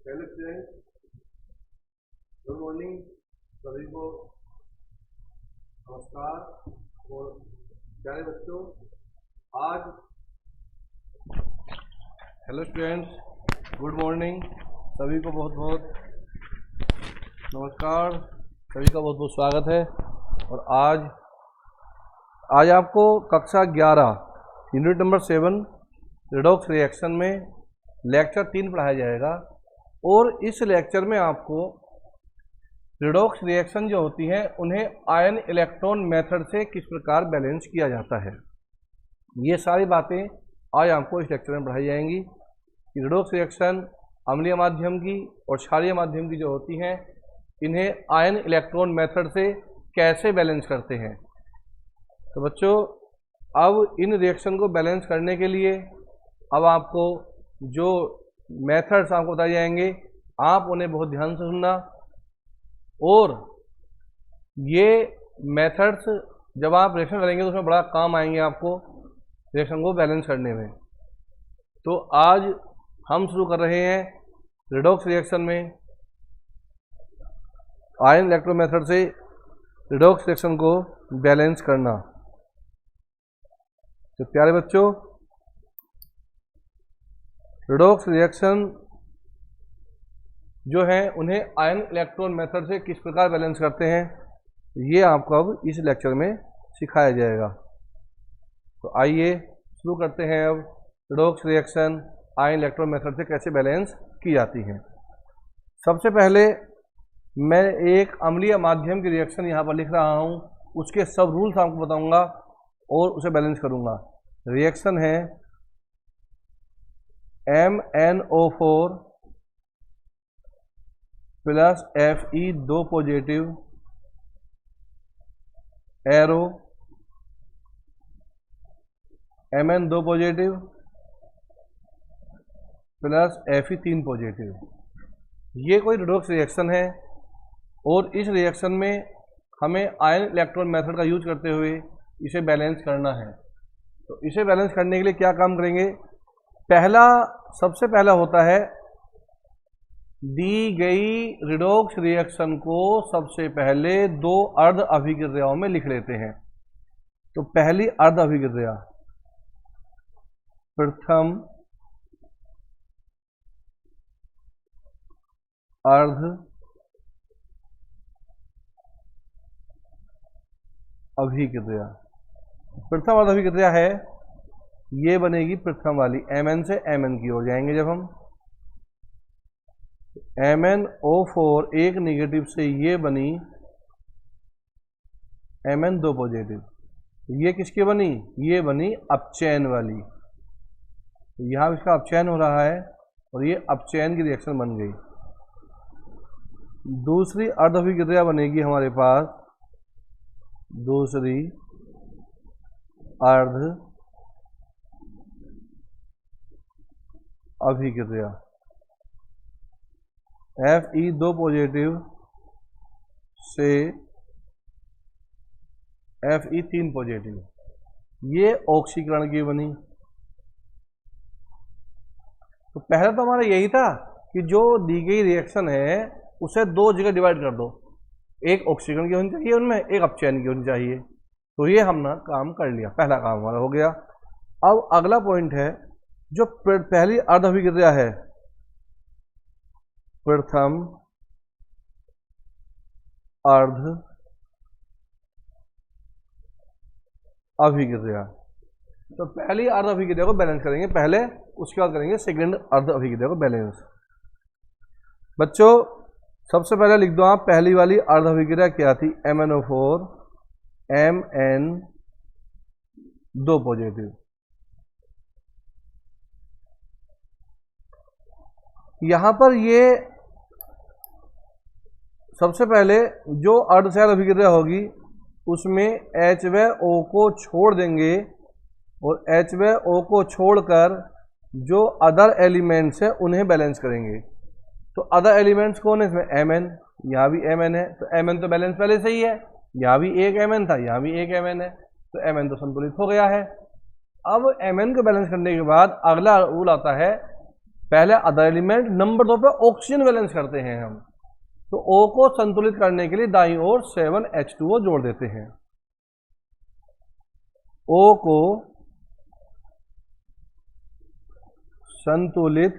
Hello student, good morning सभी को। नमस्कार और प्यारे बच्चों, आज हेलो स्टूडेंट्स, गुड मॉर्निंग सभी को बहुत बहुत नमस्कार, सभी का बहुत बहुत स्वागत है। और आज आपको कक्षा 11 यूनिट नंबर 7 रिडॉक्स रिएक्शन में लेक्चर 3 पढ़ाया जाएगा। और इस लेक्चर में आपको रिडॉक्स रिएक्शन जो होती हैं उन्हें आयन इलेक्ट्रॉन मेथड से किस प्रकार बैलेंस किया जाता है, ये सारी बातें आज आपको इस लेक्चर में पढ़ाई जाएंगी। रिडॉक्स रिएक्शन अम्लीय माध्यम की और क्षारीय माध्यम की जो होती हैं, इन्हें आयन इलेक्ट्रॉन मेथड से कैसे बैलेंस करते हैं। तो बच्चों, अब इन रिएक्शन को बैलेंस करने के लिए अब आपको जो मेथड्स आपको बताए जाएंगे, आप उन्हें बहुत ध्यान से सुनना। और ये मेथड्स जब आप रिएक्शन करेंगे तो उसमें बड़ा काम आएंगे आपको रिएक्शन को बैलेंस करने में। तो आज हम शुरू कर रहे हैं रिडॉक्स रिएक्शन में आयन इलेक्ट्रॉन मेथड से रिडॉक्स रिएक्शन को बैलेंस करना। तो प्यारे बच्चों, रिडॉक्स रिएक्शन जो है उन्हें आयन इलेक्ट्रॉन मेथड से किस प्रकार बैलेंस करते हैं, ये आपको अब इस लेक्चर में सिखाया जाएगा। तो आइए शुरू करते हैं अब redox reaction ion electron method से कैसे बैलेंस की जाती है। सबसे पहले मैं एक अम्लीय माध्यम की रिएक्शन यहाँ पर लिख रहा हूँ, उसके सब रूल्स आपको बताऊँगा और उसे बैलेंस करूँगा। रिएक्शन है MnO4 plus Fe 2 positive arrow Mn 2 positive plus Fe 3 positive. ये कोई रिडॉक्स रिएक्शन है और इस रिएक्शन में हमें आयन इलेक्ट्रॉन मेथड का यूज करते हुए इसे बैलेंस करना है। तो इसे बैलेंस करने के लिए क्या काम करेंगे, सबसे पहला होता है दी गई रिडॉक्स रिएक्शन को सबसे पहले 2 अर्ध अभिक्रियाओं में लिख लेते हैं। तो पहली अर्ध अभिक्रिया, प्रथम अर्ध अभिक्रिया, प्रथम अर्ध अभिक्रिया है, ये बनेगी प्रथम वाली Mn से Mn की ओर जाएंगे। जब हम MnO4 एक निगेटिव से ये बनी Mn 2 पॉजिटिव, ये किसकी बनी, ये बनी अपचयन वाली। यहाँ इसका अपचयन हो रहा है और ये अपचयन की रिएक्शन बन गई। दूसरी अर्ध अभिक्रिया बनेगी हमारे पास, दूसरी अर्ध अभिक्रिया Fe 2 पॉजिटिव से Fe 3 पॉजिटिव, ये ऑक्सीकरण की बनी। तो पहले तो हमारा यही था कि जो दी गई रिएक्शन है उसे 2 जगह डिवाइड कर दो, एक ऑक्सीकरण की होनी चाहिए उनमें, एक अपचयन की होनी चाहिए। तो ये हमने काम कर लिया, पहला काम हमारा हो गया। अब अगला पॉइंट है, जो पहली अर्ध अभिक्रिया है, प्रथम अर्ध अभिक्रिया। तो पहली अर्ध अभिक्रिया को बैलेंस करेंगे पहले, उसके बाद करेंगे सेकंड अर्ध अभिक्रिया को बैलेंस। बच्चों, सबसे पहले लिख दो आप, पहली वाली अर्ध अभिक्रिया क्या थी, MnO4 Mn 2 पॉजिटिव। यहां पर ये सबसे पहले जो अर्धक्षार अभिक्रिया होगी उसमें H व O को छोड़ देंगे और H व O को छोड़कर जो अदर एलिमेंट्स हैं उन्हें बैलेंस करेंगे। तो अदर एलिमेंट्स कौन है इसमें, Mn, यहाँ भी Mn है, तो Mn तो बैलेंस पहले से ही है, यहाँ भी एक Mn था, यहाँ भी एक Mn है, तो Mn तो संतुलित हो गया है। अब Mn को बैलेंस करने के बाद अगला रूल आता है पहले अदर एलिमेंट, नंबर 2 पे ऑक्सीजन बैलेंस करते हैं हम। तो O को संतुलित करने के लिए दाईं ओर 7H2O जोड़ देते हैं। O को संतुलित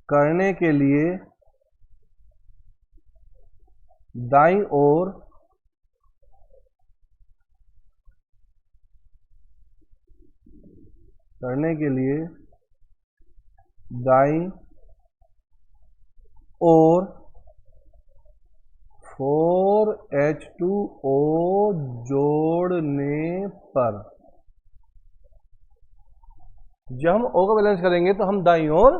करने के लिए दाईं ओर दाईं ओर 4H2O जोड़ने पर, जब हम O का बैलेंस करेंगे तो हम दाईं ओर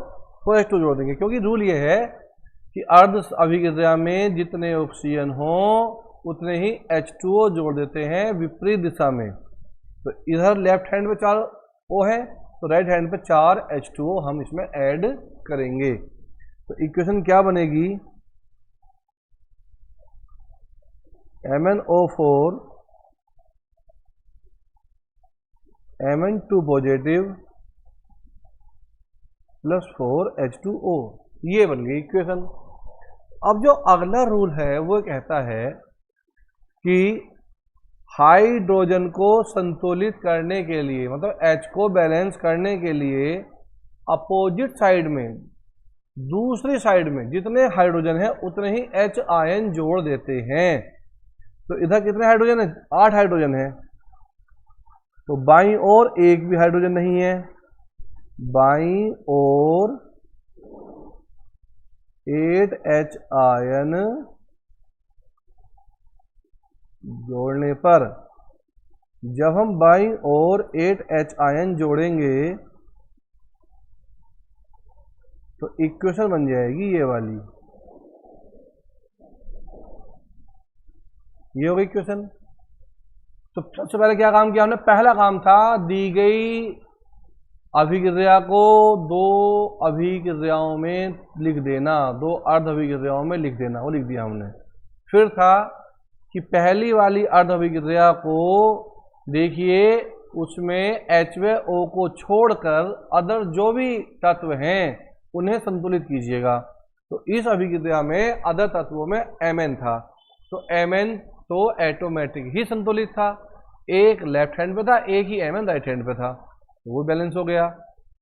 4H2 जोड़ देंगे, क्योंकि रूल ये है कि अर्ध अभिक्रिया में जितने ऑक्सीजन हो उतने ही H2O जोड़ देते हैं विपरीत दिशा में। तो इधर लेफ्ट हैंड पे 4 O है, तो राइट हैंड पे 4 H2O हम इसमें ऐड करेंगे। तो इक्वेशन क्या बनेगी, MnO4 Mn2 positive plus 4H2O, ये बन गई इक्वेशन। अब जो अगला रूल है वो कहता है कि हाइड्रोजन को संतुलित करने के लिए, मतलब H को बैलेंस करने के लिए अपोजिट साइड में, दूसरी साइड में जितने हाइड्रोजन है उतने ही H आयन जोड़ देते हैं। तो इधर कितने हाइड्रोजन है, 8 हाइड्रोजन है। तो बाईं ओर एक भी हाइड्रोजन नहीं है, बाईं ओर 8H आयन जोड़ने पर, जब हम बाईं ओर 8H आयन जोड़ेंगे तो इक्वेशन बन जाएगी ये वाली, ये होगी इक्वेशन। तो सबसे पहले क्या काम किया हमने, पहला काम था दी गई अभिक्रिया को 2 अभिक्रियाओं में लिख देना, 2 अर्ध अभिक्रियाओं में लिख देना, वो लिख दिया हमने। फिर था कि पहली वाली अर्ध अभिक्रिया को देखिए, उसमें H व O को छोड़कर अदर जो भी तत्व हैं उन्हें संतुलित कीजिएगा। तो इस अभिक्रिया में अदर तत्वों में Mn था, तो Mn तो ऑटोमेटिक ही संतुलित था, एक लेफ्ट हैंड पे था, एक ही Mn राइट हैंड पे था, वो बैलेंस हो गया।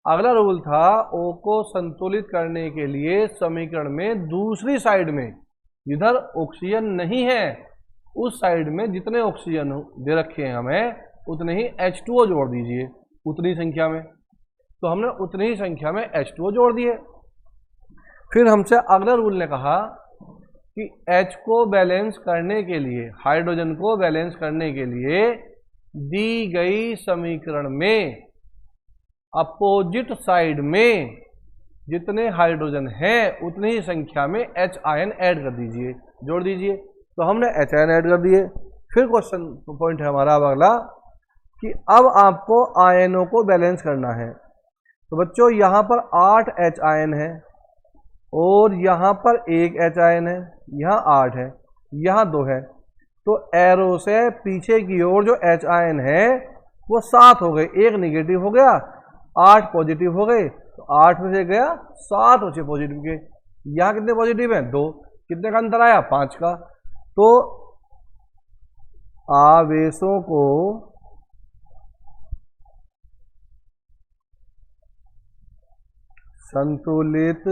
अगला रूल था O को संतुलित करने के लिए समीकरण में दूसरी साइड में जिधर ऑक्सीजन नहीं है उस साइड में जितने ऑक्सीजन दे रखे हैं हमें उतने ही H2O जोड़ दीजिए, उतनी संख्या में। तो हमने उतनी ही संख्या में H2O जोड़ दिए। फिर हमसे अगला रूल ने कहा कि H को बैलेंस करने के लिए, हाइड्रोजन को बैलेंस करने के लिए दी गई समीकरण में अपोजिट साइड में जितने हाइड्रोजन हैं उतनी ही संख्या में H आयन ऐड कर दीजिए, जोड़ दीजिए। तो हमने H आयन ऐड कर दिए। फिर क्वेश्चन पॉइंट है हमारा अब अगला कि अब आपको आयनों को बैलेंस करना है। तो बच्चों यहाँ पर 8 H आयन है और यहाँ पर 1 H आयन है, यहाँ 8 है, यहाँ 2 है। तो एरो से पीछे की ओर जो H आयन है वो 7 हो गए, 1 निगेटिव हो गया, 8 पॉजिटिव हो गए। तो 8 में से गया 7 बचे पॉजिटिव के। यहाँ कितने पॉजिटिव हैं, 2, कितने का अंतर आया, 5 का। तो आवेशों को संतुलित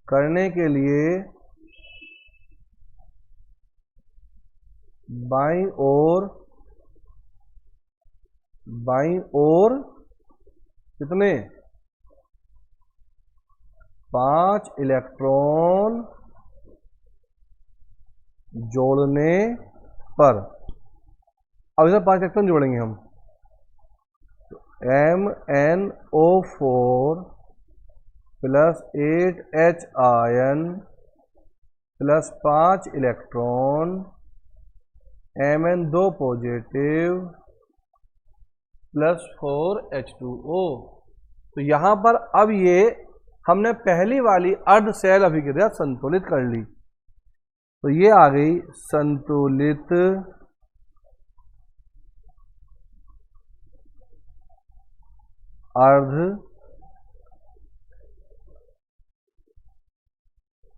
करने के लिए बाईं ओर कितने, 5 इलेक्ट्रॉन जोड़ने पर, अब इधर 5 इलेक्ट्रॉन जोड़ेंगे हम। तो MnO4 plus 8H ion plus 5 electron, Mn2 positive plus 4H2O। तो यहाँ पर अब ये हमने पहली वाली अर्ध सेल अभिक्रिया संतुलित कर ली। तो ये आ गई संतुलित अर्ध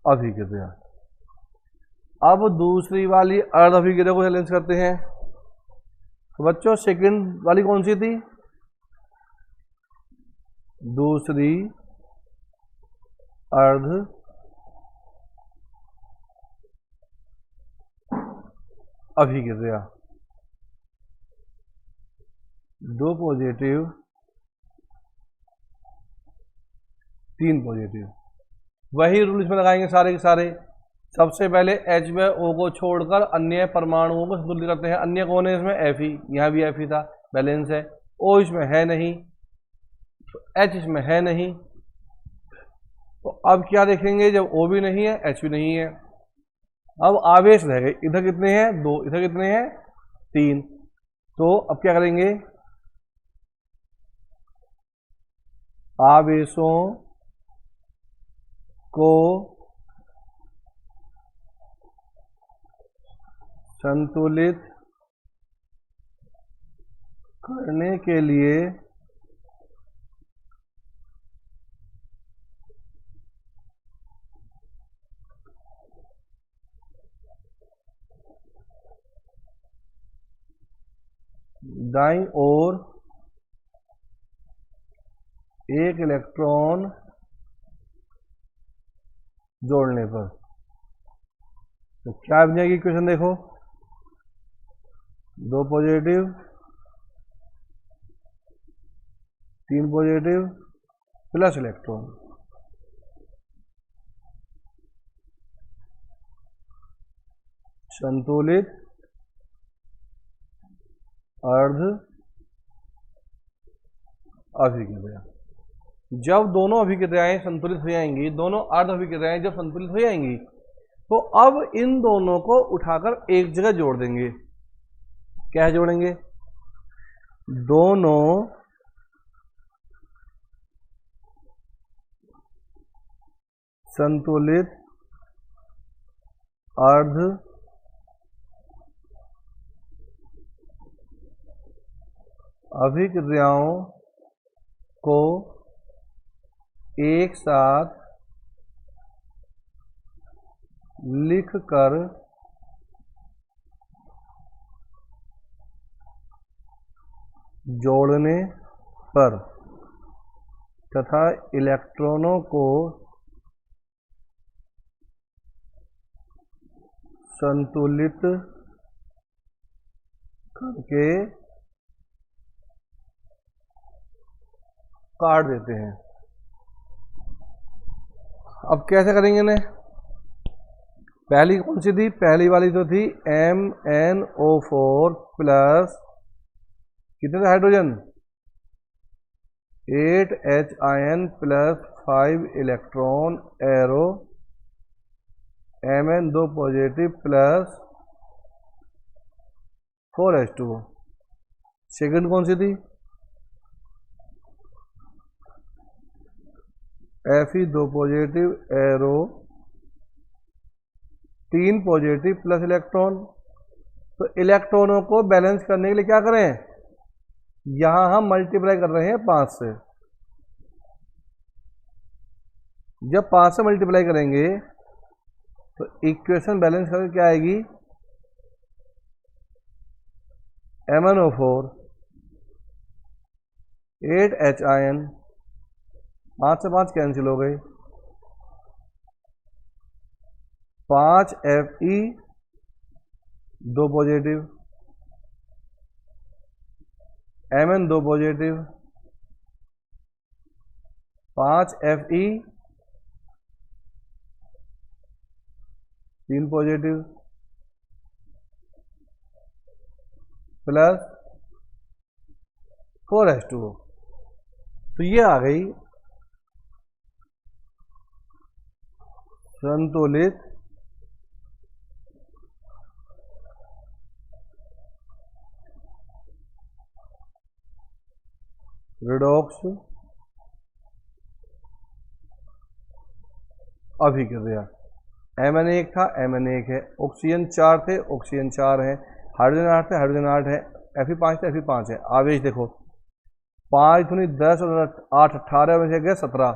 अभिक्रिया। अब दूसरी वाली अर्ध अभिक्रिया को चैलेंज करते हैं। तो बच्चों सेकंड वाली कौन सी थी? दूसरी अर्ध अभिक्रिया, 2 पॉजिटिव 3 पॉजिटिव। वही रूल इसमें लगाएंगे सारे के सारे। सबसे पहले H व O को छोड़कर अन्य परमाणुओं को संतुलित करते हैं। अन्य कौन है इसमें? Fe, यहाँ भी Fe था, बैलेंस है। O इसमें है नहीं, तो H इसमें है नहीं, तो अब क्या देखेंगे? जब O भी नहीं है H भी नहीं है, अब आवेश रह गए। इधर कितने हैं? 2, इधर कितने हैं? 3। तो अब क्या करेंगे? आवेशों को संतुलित करने के लिए दाईं ओर एक इलेक्ट्रॉन जोड़ने पर, तो क्या बन जाएगी इक्वेशन? देखो, 2 पॉजिटिव 3 पॉजिटिव प्लस इलेक्ट्रॉन, संतुलित अर्ध अभिक्रिया। जब दोनों अभिक्रियाएं संतुलित हो जाएंगी, दोनों अर्ध अभिक्रियाएं जब संतुलित हो जाएंगी, तो अब इन दोनों को उठाकर एक जगह जोड़ देंगे। क्या जोड़ेंगे? दोनों संतुलित अर्ध अभिक्रियाओं को एक साथ लिखकर जोड़ने पर तथा इलेक्ट्रॉनों को संतुलित करके काट देते हैं। अब कैसे करेंगे इन्हें? पहली कौन सी थी? पहली वाली तो थी MnO4 प्लस कितने थे hydrogen? 8H ion plus 5 electron arrow, Mn 2 positive plus 4H2O। Second कौन सी थी? Fe 2 positive arrow 3 positive plus electron. तो इलेक्ट्रॉनों को बैलेंस करने के लिए क्या करें? यहां हम मल्टीप्लाई कर रहे हैं 5 से। जब 5 से मल्टीप्लाई करेंगे तो इक्वेशन बैलेंस करके क्या आएगी? MnO4 8H आयन, 5 से 5 कैंसिल हो गए, 5 Fe 2 positive, Mn 2 positive, 5 Fe 3 positive plus 4H2O। तो ये आ गई संतुलित रिडॉक्स अभिक्रिया। Mn1 था, Mn1 है, ऑक्सीजन 4 थे, ऑक्सीजन 4 है, हाइड्रोजन 8 थे, हाइड्रोजन 8 है, Fe5 थे, Fe5 है। आवेश देखो 5 दूनी 10 और 8 18 में से गए 17,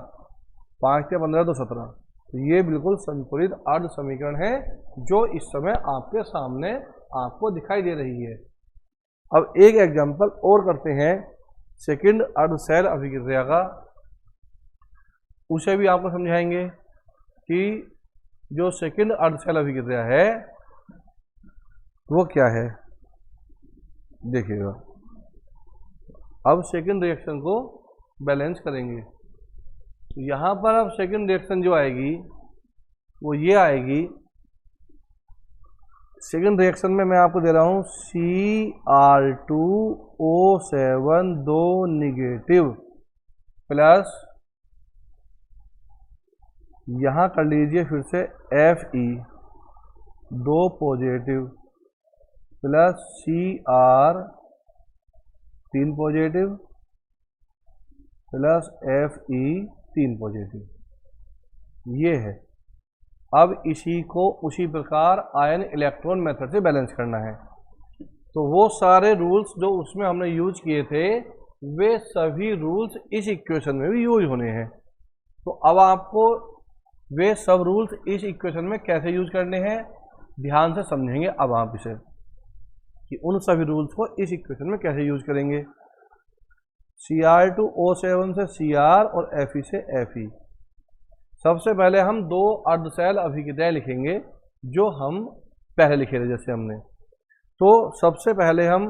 5 से 15 तो 17। तो ये बिल्कुल संतुलित अर्ध समीकरण है जो इस समय आपके सामने आपको दिखाई दे रही है। अब एक एग्जांपल और करते हैं सेकंड अर्ध सेल अभिक्रिया का, उसे भी आपको समझाएंगे कि जो सेकंड अर्ध सेल अभिक्रिया है वो क्या है। देखिएगा, अब सेकंड रिएक्शन को बैलेंस करेंगे। तो यहाँ पर अब सेकंड रिएक्शन जो आएगी वो ये आएगी। सेकंड रिएक्शन में मैं आपको दे रहा हूँ Cr2O7 2 निगेटिव प्लस यहाँ कर लीजिए फिर से Fe 2 positive plus Cr 3 positive plus Fe 3 positive, ये है। अब इसी को उसी प्रकार आयन इलेक्ट्रॉन मेथड से बैलेंस करना है। तो वो सारे रूल्स जो उसमें हमने यूज किए थे वे सभी रूल्स इस इक्वेशन में भी यूज होने हैं। तो अब आपको वे सब रूल्स इस इक्वेशन में कैसे यूज करने हैं ध्यान से समझेंगे। अब आप इसे कि उन सभी रूल्स को इस इक्वेशन में कैसे यूज करेंगे। Cr2O7 से Cr और Fe से Fe। सबसे पहले हम दो अर्धसेल अभिक्रियाएं लिखेंगे जो हम पहले लिखे थे जैसे हमने। तो सबसे पहले हम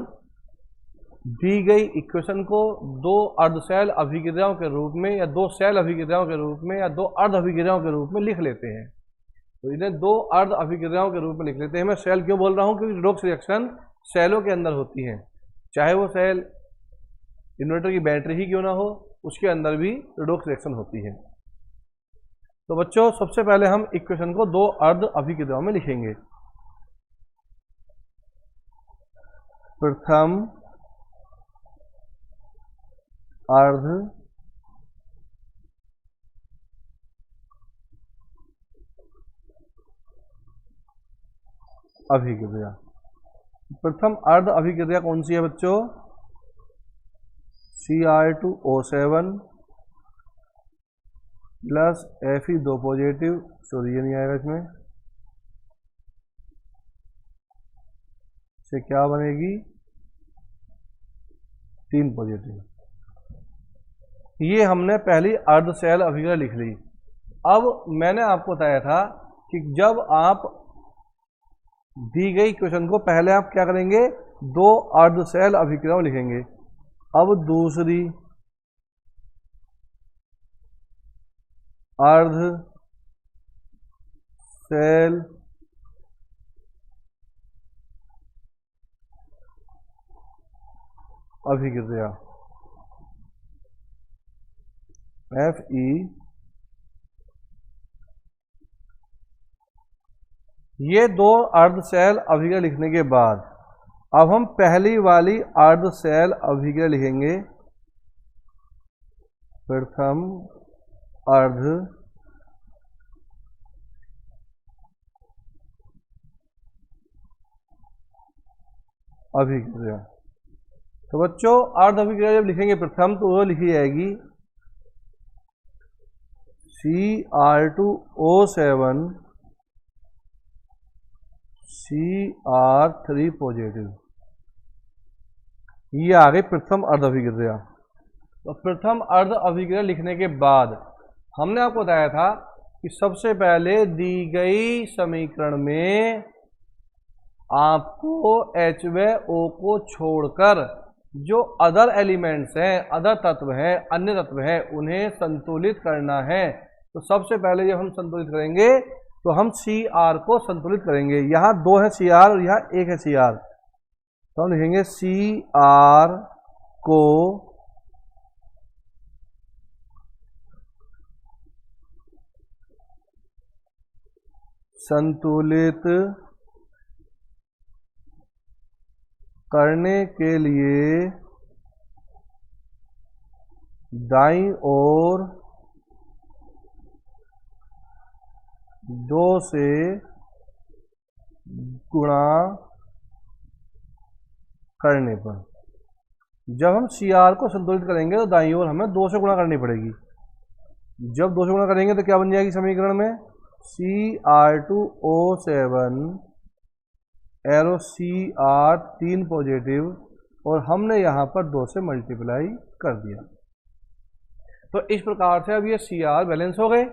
दी गई इक्वेशन को दो अर्धसेल अभिक्रियाओं के रूप में या दो सेल अभिक्रियाओं के रूप में या दो अर्ध अभिक्रियाओं के रूप में लिख लेते हैं। तो इन्हें दो अर्ध अभिक्रियाओं के रूप में लिख लेते हैं। मैं सेल क्यों बोल रहा हूँ क्योंकि रिडॉक्स रिएक्शन सेलों के अंदर होती है, चाहे वो सेल इन्वर्टर की बैटरी ही क्यों ना हो, उसके अंदर भी रिडॉक्स रिएक्शन होती है। तो बच्चों सबसे पहले हम इक्वेशन को दो अर्ध अभिक्रियाओं में लिखेंगे। प्रथम अर्ध अभिक्रिया। प्रथम अर्ध अभिक्रिया कौन सी है बच्चों? Cr2O7 plus Fe 2 positive, sorry ये नहीं आएगा इसमें, से क्या बनेगी 3 पॉजिटिव। ये हमने पहली अर्ध सेल अभिक्रिया लिख ली। अब मैंने आपको बताया था कि जब आप दी गई इक्वेशन को पहले आप क्या करेंगे दो अर्ध सेल अभिक्रियाओं लिखेंगे। अब दूसरी अर्ध सेल अभिक्रिया Fe, ये दो अर्ध सेल अभिक्रिया लिखने के बाद अब हम पहली वाली अर्ध सेल अभिक्रिया लिखेंगे। प्रथम अर्ध अभिक्रिया। तो बच्चों अर्ध अभिक्रिया जब लिखेंगे प्रथम तो वो लिखी जाएगी Cr2O7 Cr3 पॉजिटिव। ये आ गई प्रथम अर्ध अभिक्रिया। तो प्रथम अर्ध अभिक्रिया लिखने के बाद हमने आपको बताया था कि सबसे पहले दी गई समीकरण में आपको H व O को छोड़कर जो अदर एलिमेंट्स हैं, अदर तत्व हैं, अन्य तत्व हैं, उन्हें संतुलित करना है। तो सबसे पहले जब हम संतुलित करेंगे तो हम Cr को संतुलित करेंगे। यहाँ दो है Cr और यहाँ एक है Cr, तो हम लिखेंगे Cr को संतुलित करने के लिए दाईं ओर 2 से गुणा करने पर जब हम Cr को संतुलित करेंगे तो दाईं ओर हमें 2 से गुणा करनी पड़ेगी। जब 2 से गुणा करेंगे तो क्या बन जाएगी समीकरण में, Cr2O7 एरो Cr 3 पॉजिटिव, और हमने यहाँ पर 2 से मल्टीप्लाई कर दिया। तो इस प्रकार से अब ये Cr बैलेंस हो गए।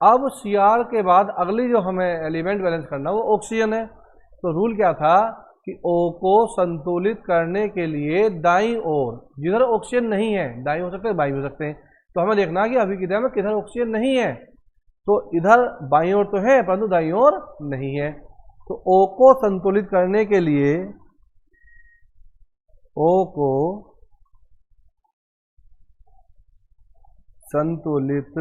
अब Cr के बाद अगली जो हमें एलिमेंट बैलेंस करना वो ऑक्सीजन है। तो रूल क्या था कि O को संतुलित करने के लिए दाईं ओर, जिधर ऑक्सीजन नहीं है, दाईं हो सकते हैं बाईं हो सकते हैं, तो हमें देखना है कि अभी किधर में किधर ऑक्सीजन नहीं है। तो इधर बाईं ओर तो है परंतु दाईं ओर नहीं है। तो O को संतुलित करने के लिए, O को संतुलित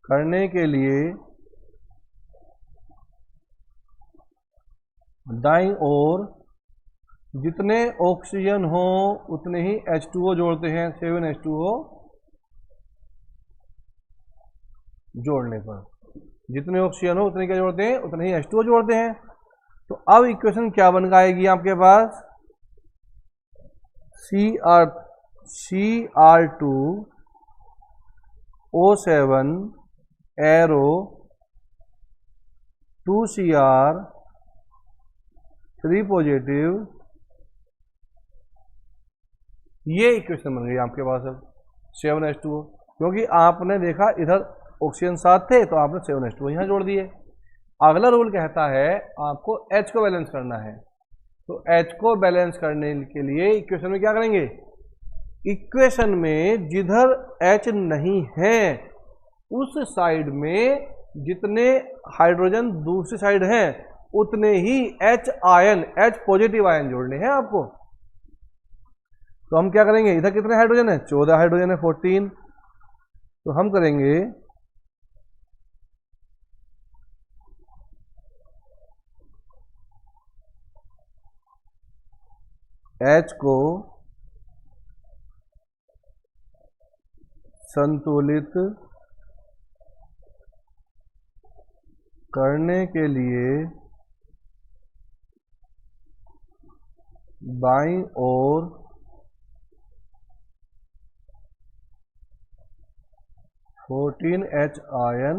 करने के लिए दाईं ओर जितने ऑक्सीजन हो उतने ही H2O जोड़ते हैं। 7H2O जोड़ने पर जितने ऑक्सीजन हो उतने क्या जोड़ते हैं, उतने ही H2O जोड़ते हैं। तो अब इक्वेशन क्या बन आएगी आपके पास, Cr2O7 एरो 2Cr 3 पॉजिटिव, ये इक्वेशन बन गई आपके पास अब 7H2O। क्योंकि आपने देखा इधर ऑक्सीजन 7 थे तो आपने 7H2O यहाँ जोड़ दिए। अगला रूल कहता है आपको H को बैलेंस करना है। तो H को बैलेंस करने के लिए इक्वेशन में क्या करेंगे, इक्वेशन में जिधर H नहीं है उस साइड में जितने हाइड्रोजन दूसरी साइड हैं उतने ही H ion, H positive ion जोड़ने हैं आपको। तो हम क्या करेंगे, इधर कितने हाइड्रोजन है, 14 हाइड्रोजन है, 14। तो हम करेंगे H को संतुलित करने के लिए बाईं ओर 14H आयन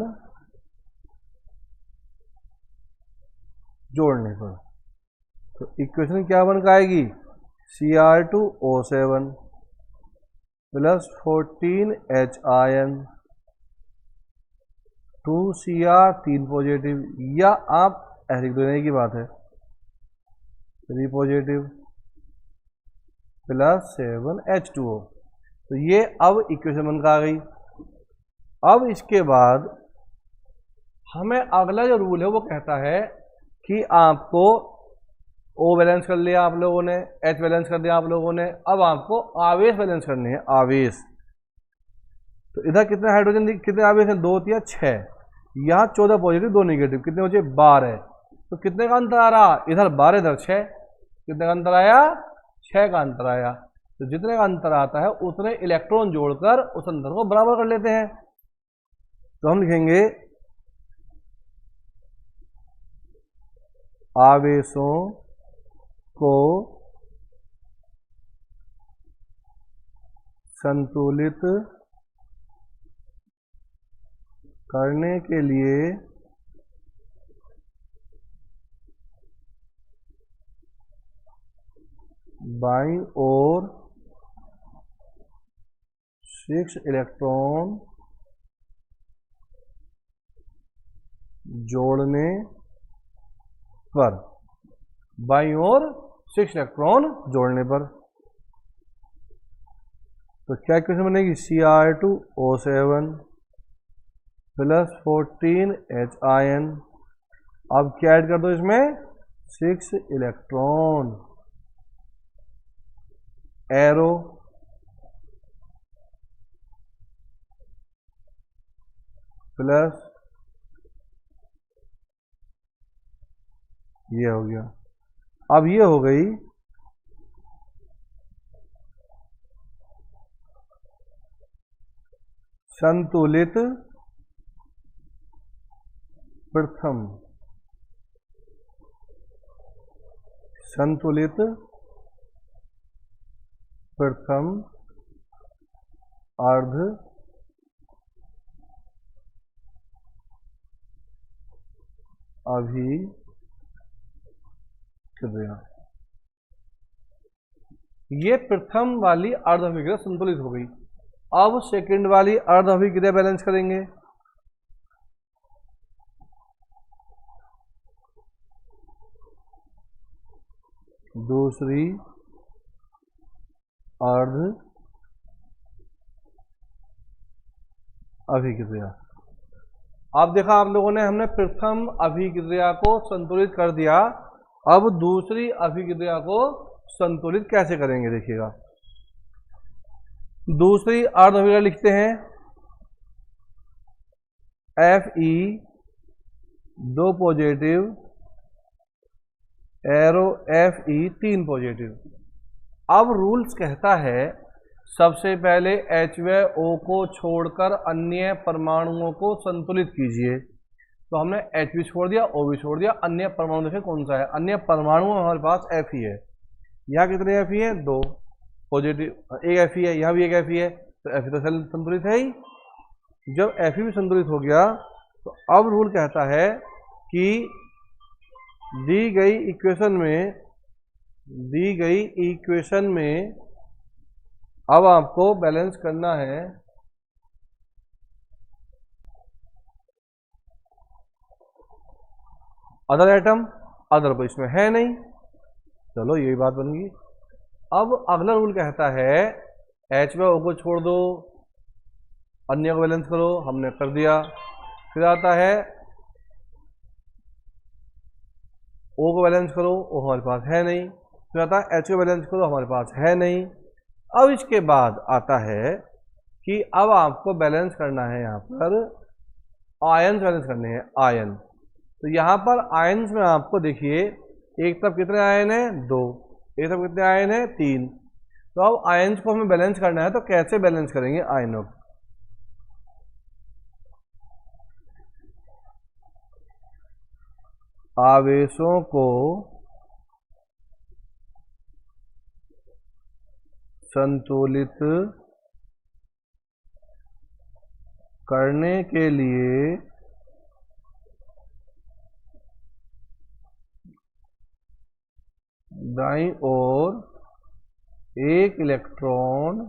जोड़ने पर। तो इक्वेशन क्या बन के आएगी, Cr2O7 plus 14H ion 2Cr 3 positive, या आप ऐसे लिख देने की बात है 3 पॉजिटिव प्लस 7H2O। तो ये अब इक्वेशन बन के आ गई। अब इसके बाद हमें अगला जो रूल है वो कहता है कि आपको O बैलेंस कर लिया आप लोगों ने, H बैलेंस कर दिया आप लोगों ने, अब आपको आवेश बैलेंस करने हैं, आवेश। तो इधर कितने हाइड्रोजन, कितने आवेश हैं, 2 या 6, यहाँ 14 पॉजिटिव 2 नेगेटिव, कितने बचे 12। तो कितने का अंतर आ रहा, इधर 12 इधर 6, कितने का अंतर आया, 6 का अंतर आया। तो जितने का अंतर आता है उतने इलेक्ट्रॉन जोड़कर उस अंतर को बराबर कर लेते हैं। तो हम लिखेंगे आवेशों को संतुलित करने के लिए बाईं ओर 6 इलेक्ट्रॉन जोड़ने पर, बाईं ओर 6 इलेक्ट्रॉन जोड़ने पर। तो क्या इक्वेशन बनेगी, Cr2O7 प्लस 14H आयन, अब क्या ऐड कर दो इसमें, 6 इलेक्ट्रॉन एरो प्लस, ये हो गया। अब ये हो गई संतुलित प्रथम संतुलित प्रथम अर्ध अभिक्रिया। ये प्रथम वाली अर्ध अभिक्रिया संतुलित हो गई। अब सेकंड वाली अर्ध अभिक्रिया बैलेंस करेंगे। दूसरी अर्ध अभिक्रिया। अब देखा आप लोगों ने, हमने प्रथम अभिक्रिया को संतुलित कर दिया। अब दूसरी अभिक्रिया को संतुलित कैसे करेंगे देखिएगा। दूसरी अर्ध अभिक्रिया लिखते हैं Fe 2 positive, arrow Fe 3 positive. अब रूल्स कहता है सबसे पहले HO को छोड़कर अन्य परमाणुओं को संतुलित कीजिए। तो हमने H भी छोड़ दिया, O भी छोड़ दिया, अन्य परमाणु देखें कौन सा है। अन्य परमाणु हमारे पास Fe है। यहाँ कितने Fe है? 2 पॉजिटिव, एक Fe है, यहाँ भी एक Fe है, तो Fe तो संतुलित है ही। जब Fe भी संतुलित हो गया तो अब रूल कहता है कि दी गई इक्वेशन में अब आपको बैलेंस करना है अदर एटम। अदर तो इसमें है नहीं, चलो यही बात बन गई। अब अगला रूल कहता है HO को छोड़ दो, अन्य को बैलेंस करो, हमने कर दिया। फिर आता है O को बैलेंस करो, O हमारे पास है नहीं। फिर आता है H को बैलेंस करो, हमारे पास है नहीं। अब इसके बाद आता है कि अब आपको बैलेंस करना है, यहाँ पर आयन्स बैलेंस करने हैं, आयन। तो यहाँ पर आयन्स में आपको देखिए एक तरफ कितने आयन है? 2, एक तरफ कितने आयन है? 3। तो अब आयन्स को हमें बैलेंस करना है, तो कैसे बैलेंस करेंगे आयनों को? आवेशों को संतुलित करने के लिए दाईं ओर एक इलेक्ट्रॉन,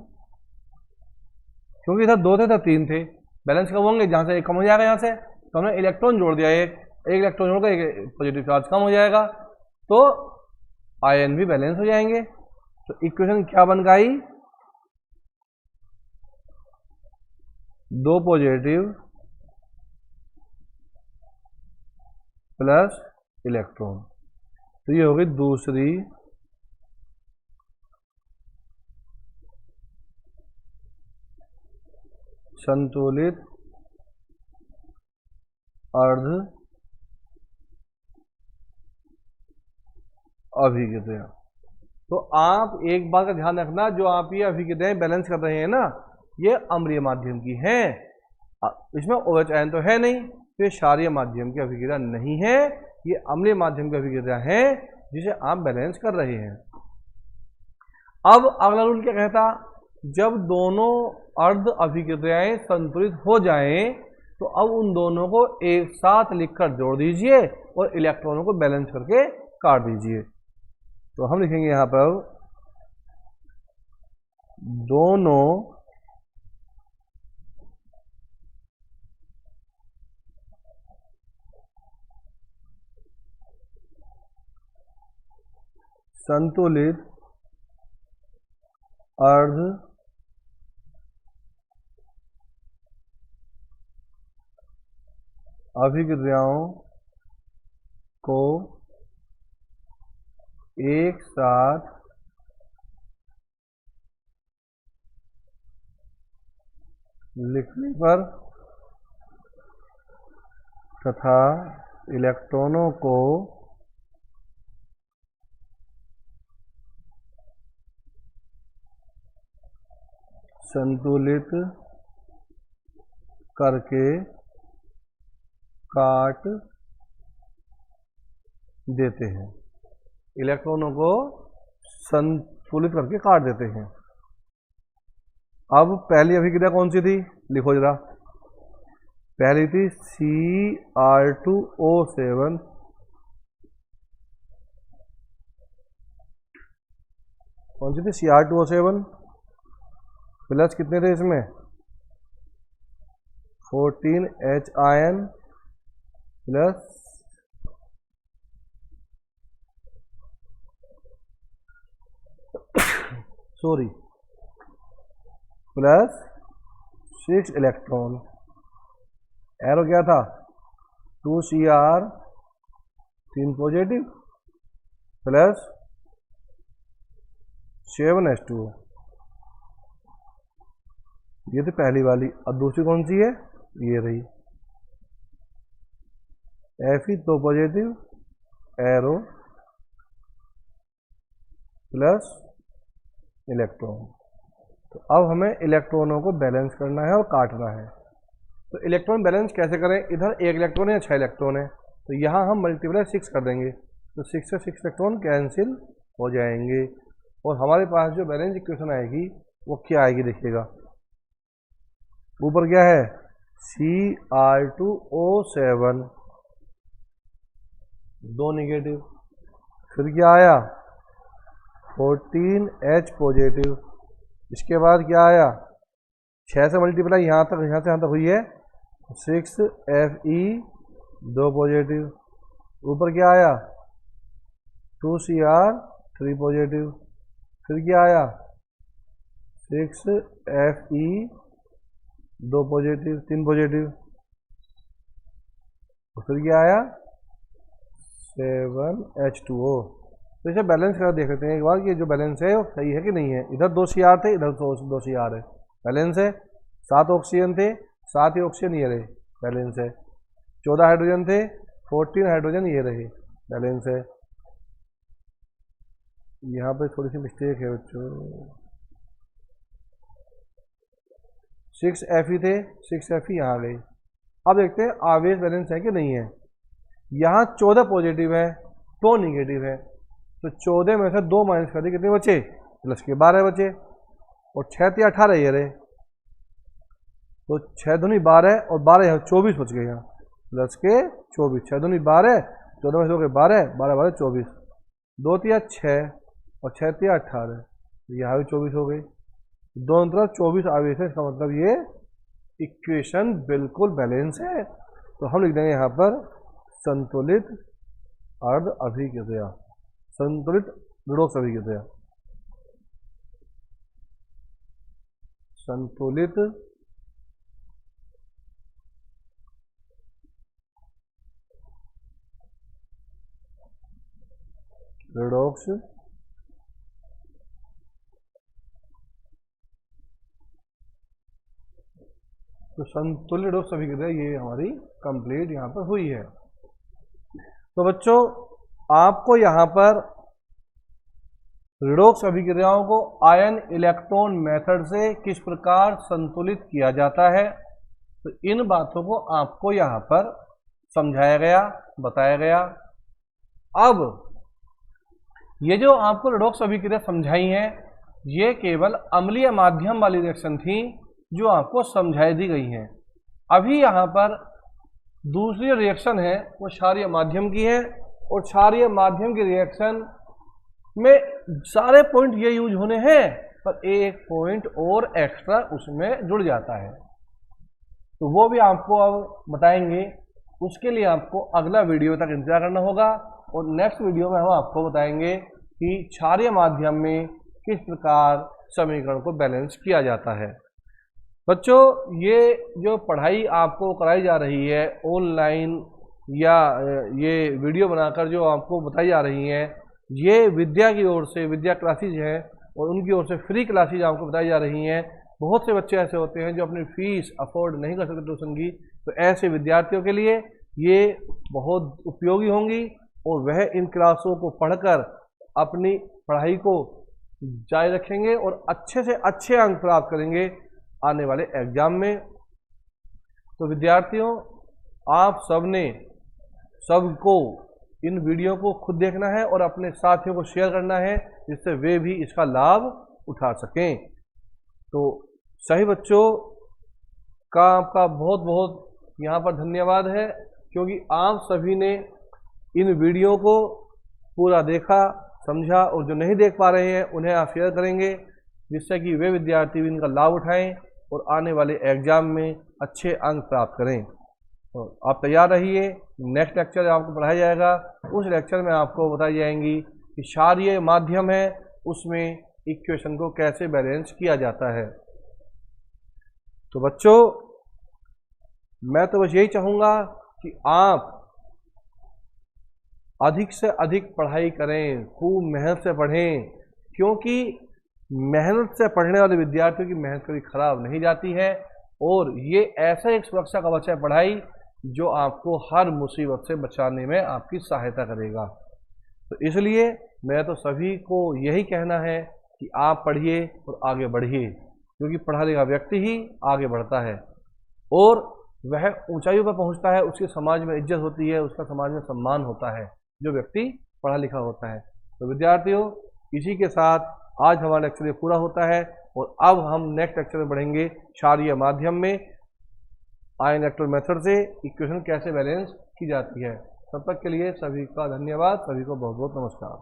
क्योंकि इधर 2 थे तो 3 थे, बैलेंस कब होंगे? जहां से एक कम हो जाएगा, यहाँ से तो हमने इलेक्ट्रॉन जोड़ दिया, एक इलेक्ट्रॉन जोड़कर एक पॉजिटिव चार्ज कम हो जाएगा, तो आयन भी बैलेंस हो जाएंगे। तो इक्वेशन क्या बन गई? 2 पॉजिटिव प्लस इलेक्ट्रॉन। तो ये होगी दूसरी संतुलित अर्ध अभिक्रिया। तो आप एक बात का ध्यान रखना, जो आप ये अभिक्रियाएं बैलेंस कर रहे हैं ना, ये अम्लीय माध्यम की हैं। इसमें OH आयन तो है नहीं, तो ये क्षारीय माध्यम की अभिक्रिया नहीं है, ये अम्लीय माध्यम की अभिक्रिया है जिसे आप बैलेंस कर रहे हैं। अब अगला रूल क्या कहता? जब दोनों अर्ध अभिक्रियाएं संतुलित हो जाएं तो अब उन दोनों को एक साथ लिखकर जोड़ दीजिए और इलेक्ट्रॉनों को बैलेंस करके काट दीजिए। तो हम लिखेंगे यहां पर दोनों संतुलित अर्ध अभिक्रियाओं को एक साथ लिखने पर तथा इलेक्ट्रॉनों को संतुलित करके काट देते हैं। इलेक्ट्रॉनों को संतुलित करके काट देते हैं। अब पहली अभिक्रिया कौन सी थी, लिखो जरा। पहली थी Cr2O7 कौन सी थी, Cr2O7 प्लस कितने थे इसमें 14H ion plus plus 6 electron. Arrow क्या था 2Cr 3 पॉजिटिव प्लस 7H2O। ये थी पहली वाली। अब दूसरी कौन सी है, ये रही Fe 2 positive arrow plus electron. तो अब हमें इलेक्ट्रॉनों को बैलेंस करना है और काटना है। तो इलेक्ट्रॉन बैलेंस कैसे करें, इधर 1 इलेक्ट्रॉन है या 6 इलेक्ट्रॉन है, तो यहाँ हम मल्टीप्लाई 6 कर देंगे, तो 6 से 6 इलेक्ट्रॉन कैंसिल हो जाएंगे और हमारे पास जो बैलेंस इक्वेशन आएगी वो क्या आएगी, देखिएगा। ऊपर क्या है Cr2O7 2 निगेटिव, फिर क्या आया 14H पॉजिटिव, इसके बाद क्या आया 6 से मल्टीप्लाई यहाँ से यहाँ तक हुई है 6Fe 2 पॉजिटिव, ऊपर क्या आया 2Cr 3 पॉजिटिव, फिर क्या आया 6Fe 2 पॉजिटिव 3 पॉजिटिव, और फिर क्या आया 7H2O। तो इसे बैलेंस कर देख लेते हैं एक बार कि जो बैलेंस है वो सही है कि नहीं है। इधर 2 Cr थे, इधर 2 Cr है, बैलेंस है। 7 ऑक्सीजन थे, 7 ही ऑक्सीजन ये रहे, बैलेंस है। 14 हाइड्रोजन थे, 14 हाइड्रोजन ये रहे, बैलेंस है। यहाँ पे थोड़ी सी मिस्टेक है बच्चों, 6 Fe थे, 6 Fe यहाँ गए। अब देखते हैं आवेश बैलेंस है कि नहीं है। यहाँ 14 पॉजिटिव है, 2 निगेटिव है, तो 14 में से 2 माइनस कर दिए, कितने बचे प्लस के 12 बचे, और 6 थे 18 ये रहे, तो 6 दूनी 12 और 12 यहाँ 24 बच गए, यहाँ प्लस के 24, 6 दूनी 12, 14 में से हो गए 12, 12 12 24, 2 तिया 6 और 6 तिया 18, यहाँ भी 24 हो गई। दोनों तरफ 24 आवेश है, इसका मतलब ये इक्वेशन बिल्कुल बैलेंस है। तो हम लिख देंगे यहाँ पर संतुलित अर्ध अभिक्रिया, संतुलित रिडॉक्स अभिक्रिया, संतुलित रिडॉक्स तो संतुलित रिडॉक्स अभिक्रिया ये हमारी कंप्लीट यहाँ पर हुई है। तो बच्चों आपको यहाँ पर रिडॉक्स अभिक्रियाओं को आयन इलेक्ट्रॉन मेथड से किस प्रकार संतुलित किया जाता है, तो इन बातों को आपको यहाँ पर समझाया गया, बताया गया। अब ये जो आपको रिडॉक्स अभिक्रिया समझाई है, ये केवल अम्लीय माध्यम वाली रिएक्शन थी जो आपको समझाई दी गई हैं। अभी यहाँ पर दूसरी रिएक्शन है वो क्षारीय माध्यम की है, और क्षारीय माध्यम की रिएक्शन में सारे पॉइंट ये यूज होने हैं, पर एक पॉइंट और एक्स्ट्रा उसमें जुड़ जाता है, तो वो भी आपको अब बताएंगे। उसके लिए आपको अगला वीडियो तक इंतजार करना होगा, और नेक्स्ट वीडियो में हम आपको बताएंगे कि क्षारीय माध्यम में किस प्रकार समीकरण को बैलेंस किया जाता है। बच्चों ये जो पढ़ाई आपको कराई जा रही है ऑनलाइन, या ये वीडियो बनाकर जो आपको बताई जा रही हैं, ये विद्या की ओर से, विद्या क्लासेज हैं और उनकी ओर से फ्री क्लासेज आपको बताई जा रही हैं। बहुत से बच्चे ऐसे होते हैं जो अपनी फीस अफोर्ड नहीं कर सकते ट्यूशन की, तो ऐसे विद्यार्थियों के लिए ये बहुत उपयोगी होंगी, और वह इन क्लासों को पढ़कर अपनी पढ़ाई को जारी रखेंगे और अच्छे से अच्छे अंक प्राप्त करेंगे आने वाले एग्जाम में। तो विद्यार्थियों आप सबको इन वीडियो को खुद देखना है और अपने साथियों को शेयर करना है, जिससे वे भी इसका लाभ उठा सकें। तो सभी बच्चों का आपका बहुत बहुत यहाँ पर धन्यवाद है, क्योंकि आप सभी ने इन वीडियो को पूरा देखा, समझा, और जो नहीं देख पा रहे हैं उन्हें आप शेयर करेंगे, जिससे कि वे विद्यार्थी भी इनका लाभ उठाएं और आने वाले एग्जाम में अच्छे अंक प्राप्त करें। तो आप तैयार रहिए, नेक्स्ट लेक्चर आपको पढ़ाया जाएगा। उस लेक्चर में आपको बताई जाएंगी कि क्षारीय माध्यम है, उसमें इक्वेशन को कैसे बैलेंस किया जाता है। तो बच्चों, मैं तो बस यही चाहूँगा कि आप अधिक से अधिक पढ़ाई करें, खूब मेहनत से पढ़ें, क्योंकि मेहनत से पढ़ने वाले विद्यार्थियों की मेहनत कभी खराब नहीं जाती है, और ये ऐसा एक सुरक्षा कवच है पढ़ाई जो आपको हर मुसीबत से बचाने में आपकी सहायता करेगा। तो इसलिए मैं तो सभी को यही कहना है कि आप पढ़िए और आगे बढ़िए, क्योंकि पढ़ा लिखा व्यक्ति ही आगे बढ़ता है और वह ऊंचाइयों पर पहुंचता है, उसकी समाज में इज्जत होती है, उसका समाज में सम्मान होता है, जो व्यक्ति पढ़ा लिखा होता है। तो विद्यार्थियों, इसी के साथ आज हमारा लेक्चर पूरा होता है, और अब हम नेक्स्ट लेक्चर में बढ़ेंगे क्षारीय माध्यम में आयन इलेक्ट्रॉन मेथड से इक्वेशन कैसे बैलेंस की जाती है। तब तक के लिए सभी का धन्यवाद, सभी को बहुत बहुत नमस्कार।